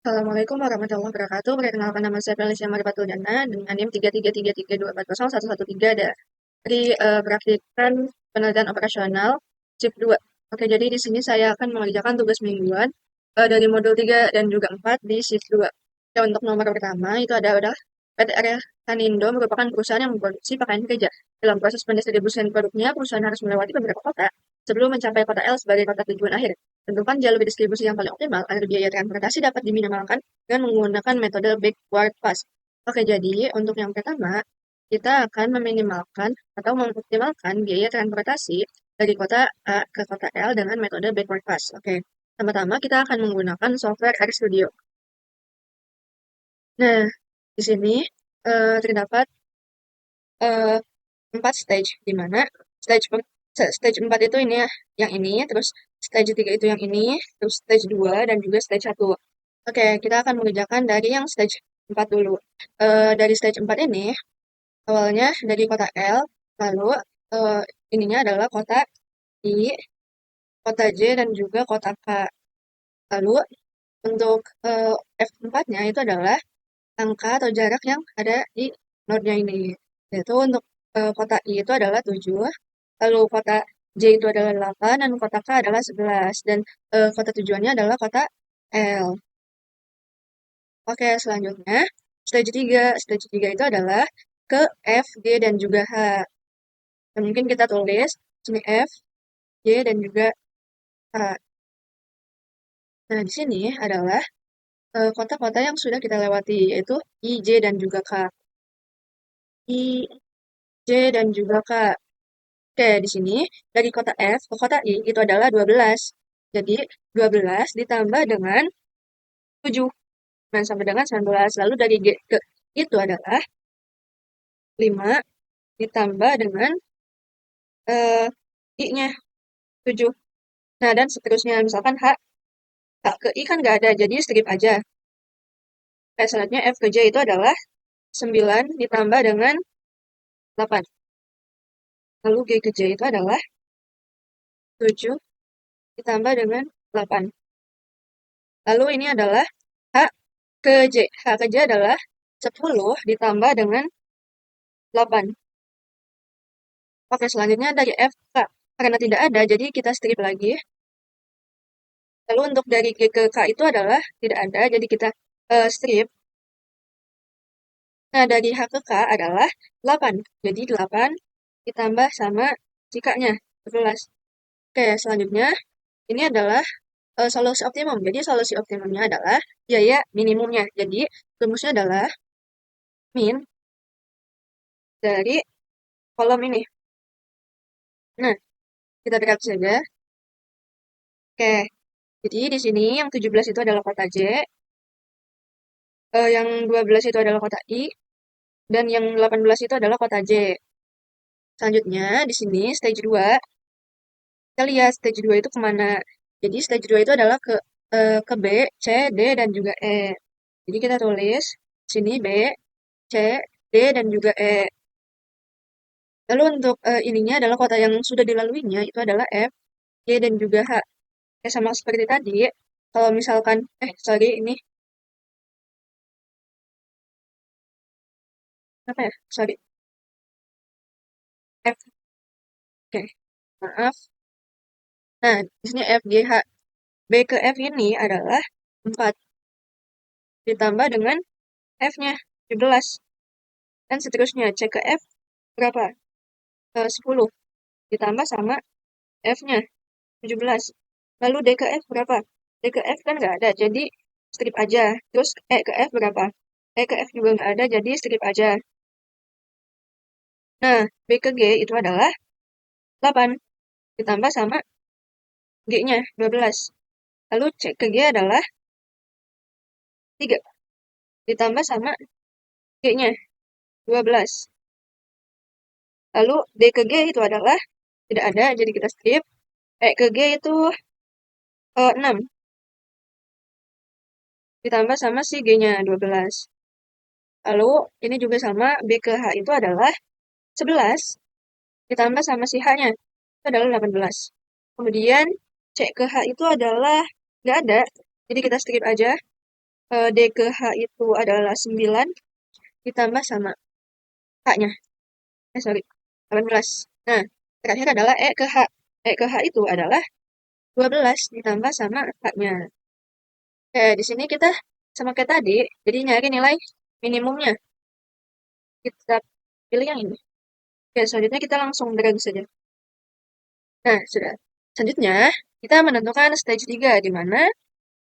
Assalamualaikum warahmatullahi wabarakatuh. Perkenalkan nama saya Felicia Maripatuljana dengan NIM 333340113 dari praktikan penelitian operasional Shift 2. Oke, jadi di sini saya akan mengerjakan tugas mingguan dari modul 3 dan juga 4 di Shift 2. Ya, untuk nomor pertama itu adalah PT Area Kanindo merupakan perusahaan yang memproduksi pakaian kerja. Dalam proses pendistribusian produknya, perusahaan harus melewati beberapa kota sebelum mencapai kota L sebagai kota tujuan akhir. Tentukan jalur distribusi yang paling optimal agar biaya transportasi dapat diminimalkan dengan menggunakan metode backward pass. Oke, jadi untuk yang pertama, kita akan meminimalkan atau mengoptimalkan biaya transportasi dari kota A ke kota L dengan metode backward pass. Oke, pertama-tama kita akan menggunakan software RStudio. Nah, di sini terdapat eh, 4 stage, di mana stage stage 4 itu ini ya, yang ini, terus stage 3 itu yang ini, terus stage 2 dan juga stage 1. Oke, kita akan mengerjakan dari yang stage 4 dulu. Dari stage 4 ini, awalnya dari kota L, lalu eh, ininya adalah kota I, kota J, dan juga kota K. Lalu untuk F4-nya itu adalah angka atau jarak yang ada di node-nya ini. Yaitu untuk kota I itu adalah 7, lalu kota J itu adalah 8, dan kota K adalah 11. Dan kota tujuannya adalah kota L. Oke, selanjutnya stage 3. Stage 3 itu adalah ke F, G, dan juga H. Dan mungkin kita tulis sini F, G, dan juga H. Nah, di sini adalah kota-kota yang sudah kita lewati, yaitu I, J, dan juga K. I, J, dan juga K. Oke, di sini dari kota F ke kota I itu adalah 12. Jadi 12 ditambah dengan 7. Nah, sampai dengan 19. Lalu dari G ke I itu adalah 5 ditambah dengan I-nya 7. Nah, dan seterusnya. Misalkan H ke I kan nggak ada, jadi strip aja. Selanjutnya F ke J itu adalah 9 ditambah dengan 8. Lalu G ke J itu adalah 7 ditambah dengan 8. Lalu ini adalah H ke J. H ke J adalah 10 ditambah dengan 8. Oke, selanjutnya dari F ke K. Karena tidak ada, jadi kita strip lagi. Lalu untuk dari G ke K itu adalah tidak ada, jadi kita strip. Nah, dari H ke K adalah 8. Jadi 8 ditambah sama jikanya, 11. Oke, selanjutnya ini adalah solusi optimum. Jadi solusi optimumnya adalah biaya minimumnya. Jadi rumusnya adalah min dari kolom ini. Nah, kita backup saja. Oke, jadi di sini yang 17 itu adalah kota J, yang 12 itu adalah kota I, dan yang 18 itu adalah kota J. Selanjutnya, di sini stage 2, kita lihat stage 2 itu kemana. Jadi stage 2 itu adalah ke B, C, D, dan juga E. Jadi kita tulis sini B, C, D, dan juga E. Lalu untuk ininya adalah kota yang sudah dilaluinya, itu adalah F, G, dan juga H. Sama seperti tadi, kalau misalkan, sorry, ini, apa ya, sorry, F, oke, maaf. Nah, di sini F, G, H. B ke F ini adalah 4, ditambah dengan F-nya, 17. Dan seterusnya, C ke F berapa? 10, ditambah sama F-nya, 17. Lalu D ke F berapa? D ke F kan nggak ada, jadi strip aja. Terus E ke F berapa? E ke F juga nggak ada, jadi strip aja. Nah, B ke G itu adalah 8, ditambah sama G-nya, 12. Lalu C ke G adalah 3, ditambah sama G-nya, 12. Lalu D ke G itu adalah tidak ada, jadi kita strip. E ke G itu 6, ditambah sama si G-nya, 12. Lalu ini juga sama, B ke H itu adalah 11, ditambah sama si H-nya, itu adalah 18. Kemudian C ke H itu adalah nggak ada, jadi kita strip aja. D ke H itu adalah 9 ditambah sama H-nya. Sorry, 18. Nah, terakhir adalah E ke H. E ke H itu adalah 12 ditambah sama H-nya. Di sini kita sama kayak tadi, jadi nyari nilai minimumnya. Kita pilih yang ini. Oke, selanjutnya kita langsung drag saja. Nah, sudah. Selanjutnya, kita menentukan stage 3, di mana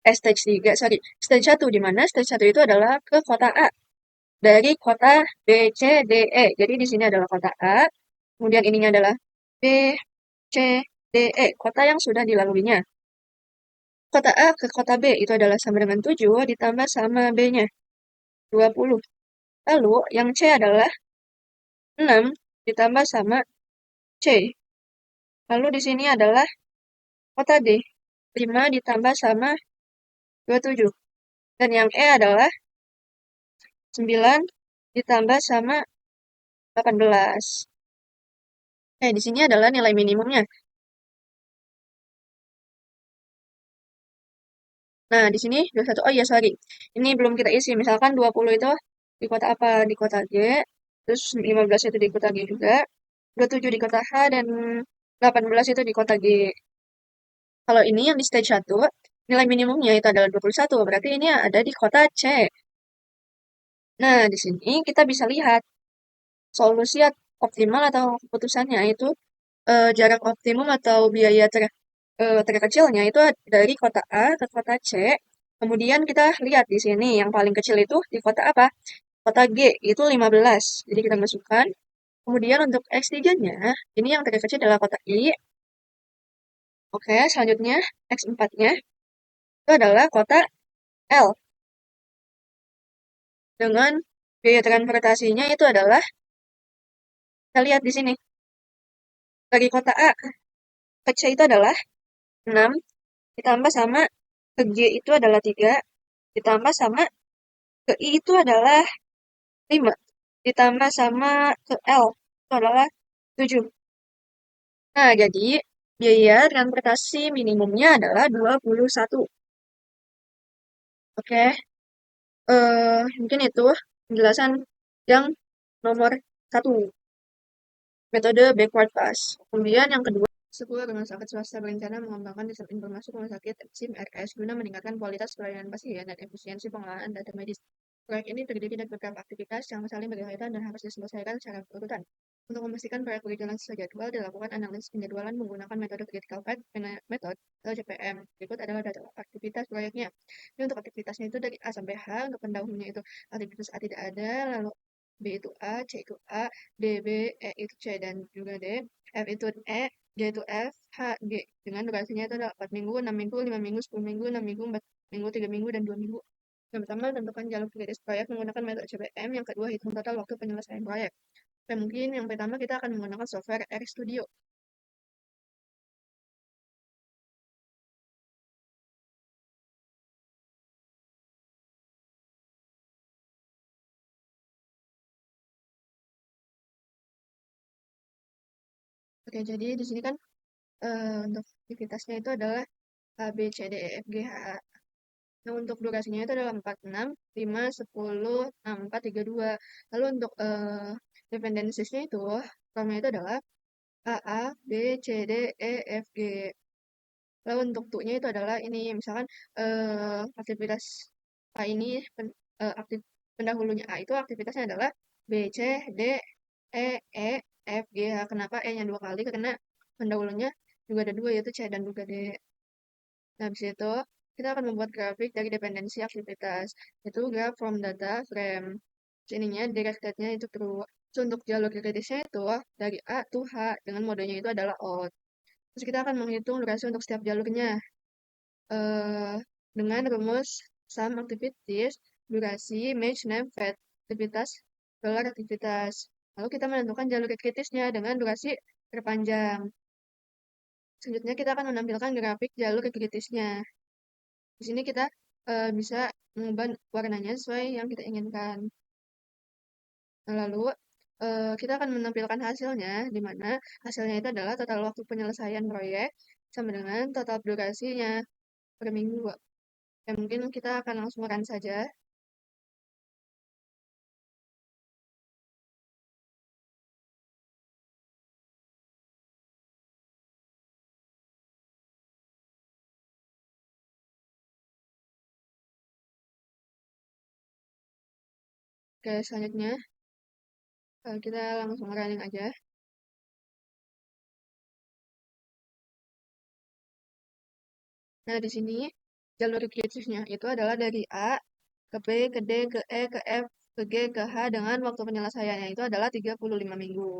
stage 3, sorry, stage 1, di mana stage 1 itu adalah ke kota A dari kota B, C, D, E. Jadi di sini adalah kota A, kemudian ininya adalah B, C, D, E, kota yang sudah dilaluinya. Kota A ke kota B itu adalah sama dengan 7 ditambah sama B-nya, 20. Lalu yang C adalah 6 ditambah sama C. Lalu di sini adalah kota D, 5 ditambah sama 27. Dan yang E adalah 9 ditambah sama 18. Di sini adalah nilai minimumnya. Nah, di sini 21. Oh iya, sorry. Ini belum kita isi. Misalkan 20 itu di kota apa? Di kota G. Terus 15 itu di kota G juga. 27 di kota H dan 18 itu di kota G. Kalau ini yang di stage 1, nilai minimumnya itu adalah 21. Berarti ini ada di kota C. Nah, di sini kita bisa lihat solusi optimal atau keputusannya itu jarak optimum atau biaya terkecilnya itu dari kota A ke kota C. Kemudian kita lihat di sini yang paling kecil itu di kota apa? Kota G itu 15. Jadi kita masukkan. Kemudian untuk X3-nya, ini yang terkecil adalah kota I. Oke, selanjutnya X4-nya itu adalah kota L. Dengan biaya transportasinya itu adalah, kita lihat di sini. Dari kota A ke C itu adalah 6, ditambah sama ke G itu adalah 3, ditambah sama ke I itu adalah 5, ditambah sama ke L itu adalah 7. Nah, jadi biaya transportasi minimumnya adalah 21. Oke, mungkin itu penjelasan yang nomor 1, metode backward pass. Kemudian yang kedua, sebuah rumah sakit swasta berencana mengembangkan sistem informasi rumah sakit SIM RS guna meningkatkan kualitas pelayanan pasien dan efisiensi pengelolaan data medis. Proyek ini terdiri dari beberapa aktivitas yang saling berkaitan dan harus diselesaikan secara berurutan. Untuk memastikan proyek berjalan sesuai jadwal, dilakukan analisis penjadwalan menggunakan metode Critical Path Method atau CPM. Berikut adalah data aktivitas proyeknya. Ini untuk aktivitasnya itu dari A sampai H, untuk pendahulunya itu aktivitas A tidak ada, lalu B itu A, C itu A, D, B, E itu C dan juga D, F itu E, G itu F, H, G. Dengan durasinya itu adalah 4 minggu, 6 minggu, 5 minggu, 10 minggu, 6 minggu, 4 minggu, 3 minggu, dan 2 minggu. Yang pertama, tentukan jalur prioritas proyek menggunakan metode CPM. Yang kedua, hitung total waktu penyelesaian proyek. Oke, mungkin yang pertama kita akan menggunakan software RStudio. Oke, jadi di sini kan untuk aktivitasnya itu adalah A, B, C, D, E, F, G, H, A. Nah, untuk durasinya itu adalah 4, 6, 5, 10, 6, 4, 3, 2. Lalu untuk dependensiesnya itu, formnya itu adalah A, A, B, C, D, E, F, G. Lalu untuk tunya itu adalah ini, misalkan aktivitas A ini, aktif pendahulunya A itu aktivitasnya adalah B, C, D, E, E, F, G. H. Kenapa E-nya 2 kali? Karena pendahulunya juga ada 2, yaitu C dan juga D. Nah, habis itu kita akan membuat grafik dari dependensi aktivitas, yaitu graph from data frame. Ininya directed-nya itu true. Terus untuk jalur kritisnya itu dari A to H dengan modenya itu adalah out. Terus kita akan menghitung durasi untuk setiap jalurnya eh, dengan rumus sum activities, durasi, match, name, fat, aktivitas, dollar aktivitas. Lalu kita menentukan jalur kritisnya dengan durasi terpanjang. Selanjutnya kita akan menampilkan grafik jalur kritisnya. Di sini kita bisa mengubah warnanya sesuai yang kita inginkan. Nah, lalu kita akan menampilkan hasilnya, di mana hasilnya itu adalah total waktu penyelesaian proyek sama dengan total durasinya per minggu. Ya, mungkin kita akan langsung run saja. Oke, selanjutnya kita langsung running aja. Nah, di sini jalur requisite-nya itu adalah dari A ke B, ke D, ke E, ke F, ke G, ke H dengan waktu penyelesaiannya itu adalah 35 minggu.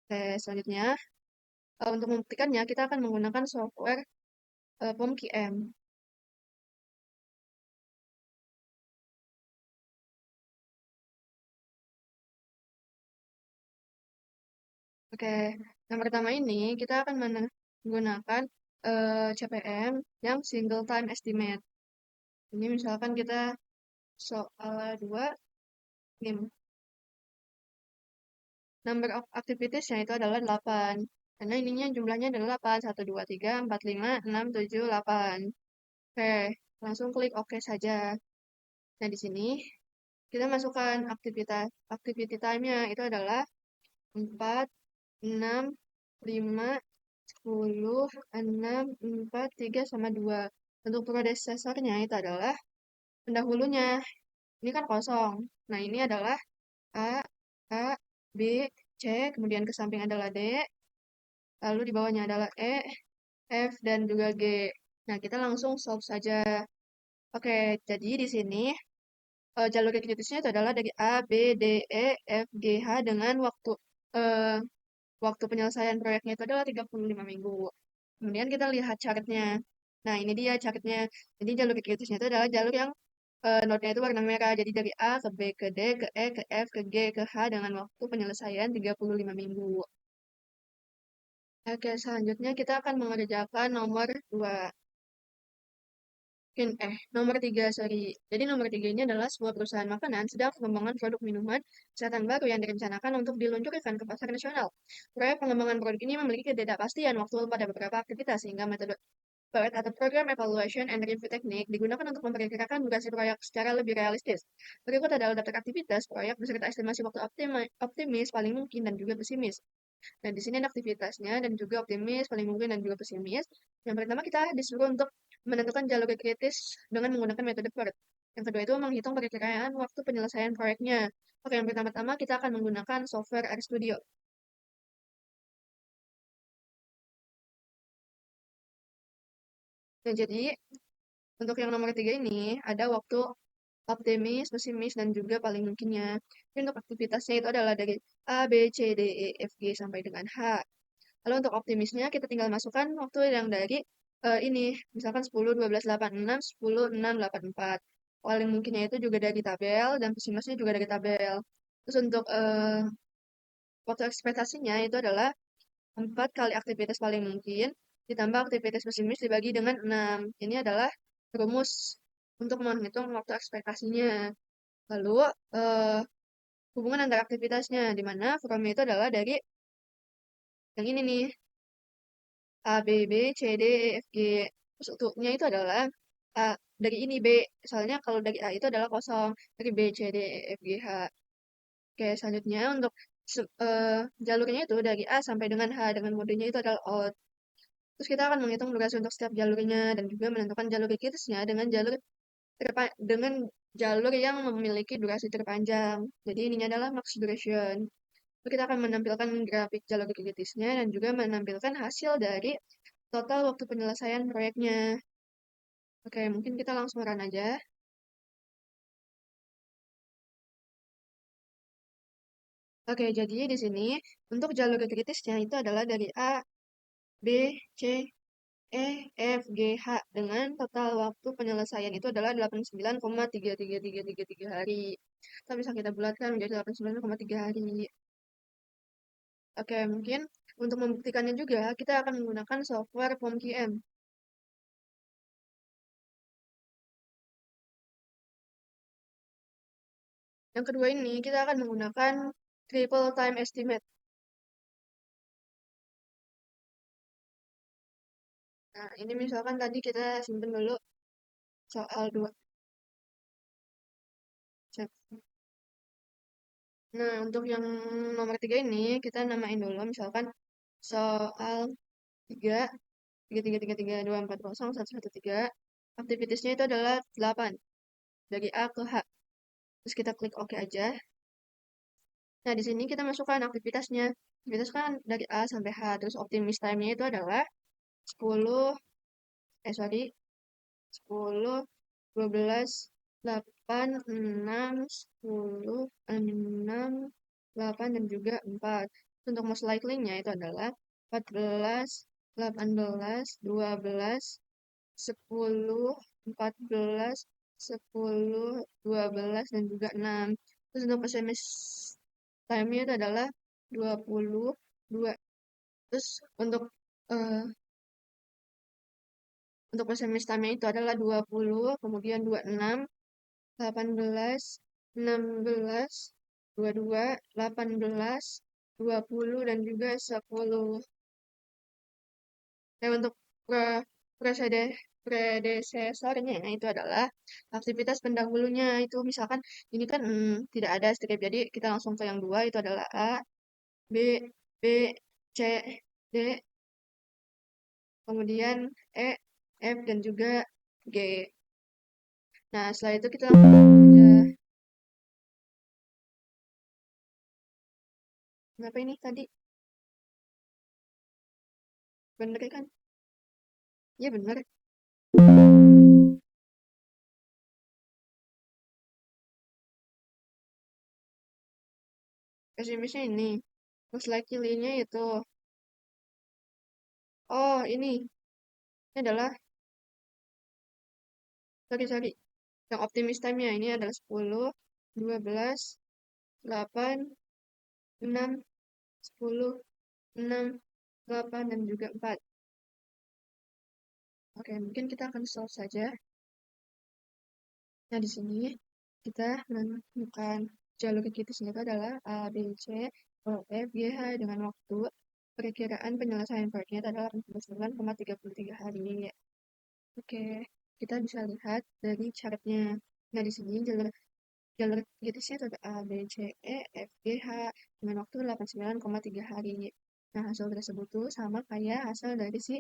Oke, selanjutnya untuk membuktikannya kita akan menggunakan software POMQM. Oke, yang pertama ini kita akan menggunakan CPM yang single time estimate. Ini misalkan kita soal 2, nih, number of activities-nya itu adalah 8. Karena ininya jumlahnya adalah 8. 1, 2, 3, 4, 5, 6, 7, 8. Oke, langsung klik OK saja. Nah, di sini kita masukkan activity time-nya itu adalah 4, 6, 5, 10, 6, 4, 3, sama 2. Untuk predecessor-nya itu adalah pendahulunya. Ini kan kosong. Nah, ini adalah A, A, B, C, kemudian ke samping adalah D, lalu di bawahnya adalah E, F, dan juga G. Nah, kita langsung solve saja. Oke, jadi di sini jalur kritisnya itu adalah dari A, B, D, E, F, G, H dengan eh, waktu penyelesaian proyeknya itu adalah 35 minggu. Kemudian kita lihat chartnya. Nah, ini dia chartnya. Jadi jalur kritisnya itu adalah jalur yang node-nya itu warna merah. Jadi dari A ke B ke D ke E ke F ke G ke H dengan waktu penyelesaian 35 minggu. Oke, selanjutnya kita akan mengerjakan nomor 2. Nomor 3, sorry. Jadi nomor 3 ini adalah sebuah perusahaan makanan sedang pengembangan produk minuman kesehatan baru yang direncanakan untuk diluncurkan ke pasar nasional. Proyek pengembangan produk ini memiliki ketidakpastian waktu pada beberapa aktivitas, sehingga metode atau program evaluation and review teknik digunakan untuk memperkirakan durasi proyek secara lebih realistis. Berikut adalah daftar aktivitas proyek beserta estimasi waktu optimis, paling mungkin, dan juga pesimis. Nah, di sini ada aktivitasnya dan juga optimis, paling mungkin, dan juga pesimis. Yang pertama kita disuruh untuk menentukan jalur kritis dengan menggunakan metode PERT. Yang kedua itu menghitung perkiraan waktu penyelesaian proyeknya. Oke, yang pertama-tama kita akan menggunakan software RStudio. Nah, jadi untuk yang nomor 3 ini ada waktu optimis, pesimis, dan juga paling mungkinnya. Jadi untuk aktivitasnya itu adalah dari A, B, C, D, E, F, G, sampai dengan H. Lalu untuk optimisnya kita tinggal masukkan waktu yang dari ini, misalkan 10, 12, 8, 6, 10, 6, 8, 4. Paling mungkinnya itu juga dari tabel, dan pesimisnya juga dari tabel. Terus untuk waktu ekspektasinya itu adalah 4 kali aktivitas paling mungkin, ditambah aktivitas pesimis dibagi dengan 6. Ini adalah rumus untuk menghitung waktu ekspektasinya. Lalu, eh, hubungan antara aktivitasnya, di mana formnya itu adalah dari yang ini nih, A, B, B, C, D, E, F, G. Terus untuknya itu adalah A, dari ini B. Soalnya kalau dari A itu adalah kosong. Dari B, C, D, E, F, G, H. Oke, selanjutnya untuk jalurnya itu dari A sampai dengan H dengan modenya itu adalah out. Terus kita akan menghitung durasi untuk setiap jalurnya dan juga menentukan jalur kritisnya dengan jalur yang memiliki durasi terpanjang. Jadi ininya adalah max duration. Lalu kita akan menampilkan grafik jalur kritisnya dan juga menampilkan hasil dari total waktu penyelesaian proyeknya. Oke, mungkin kita langsung run aja. Oke, jadi di sini untuk jalur kritisnya itu adalah dari A, B, C, E, F, G, H dengan total waktu penyelesaian itu adalah 89,33333 hari. Kita bisa kita bulatkan menjadi 89,3 hari. Oke, mungkin untuk membuktikannya juga kita akan menggunakan software POMQM. Yang kedua ini kita akan menggunakan triple time estimate. Nah, ini misalkan tadi kita simpen dulu soal 2. Nah, untuk yang nomor 3 ini, kita namain dulu, misalkan soal 3, 3, 3, 3, 3, 2, 4, 0, 1, 1, 3. Aktivitasnya itu adalah 8, dari A ke H. Terus kita klik OK aja. Nah, di sini kita masukkan aktivitasnya. Aktivitas kan dari A sampai H. Terus optimis time-nya itu adalah 10, 10, 12, 8, 6, 10, 6, 8, dan juga 4. Untuk most likely-nya itu adalah 14, 18, 12, 10, 14, 10, 12, dan juga 6. Terus untuk SMS time-nya itu adalah 22. Terus eh, untuk SMS time-nya itu adalah 20, kemudian 26, 18, 16, 22, 18, 20, dan juga 10. Dan untuk pre- predesesornya itu adalah aktivitas pendahulunya. Itu misalkan ini kan tidak ada strip, jadi kita langsung ke yang 2, itu adalah A, B, B, C, D, kemudian E, F, dan juga G. Nah, setelah itu kita langsung aja. Kenapa ini tadi? Bener kan? Iya bener. SMS-nya ini. Most likely-nya itu. Oh, ini. Ini adalah, sorry. Yang optimis time-nya ini adalah 10, 12, 8, 6, 10, 6, 8, dan juga 4. Oke, mungkin kita akan solve saja. Nah, di sini kita menemukan jalur kritisnya itu adalah A, B, C, O, F, G, H dengan waktu perkiraan penyelesaian proyeknya itu adalah 89,33 hari. Oke, kita bisa lihat dari chartnya. Nah, di sini jalur kritisnya itu ada A, B, C, E, F, G, H dengan waktu 89,3 hari. Nah, hasil tersebut tuh sama kayak hasil dari si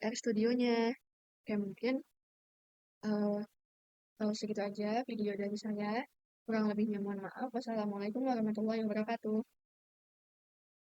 R Studio-nya. Oke, mungkin eh, segitu aja video dari saya. Kurang lebihnya mohon maaf. Wassalamualaikum warahmatullahi wabarakatuh.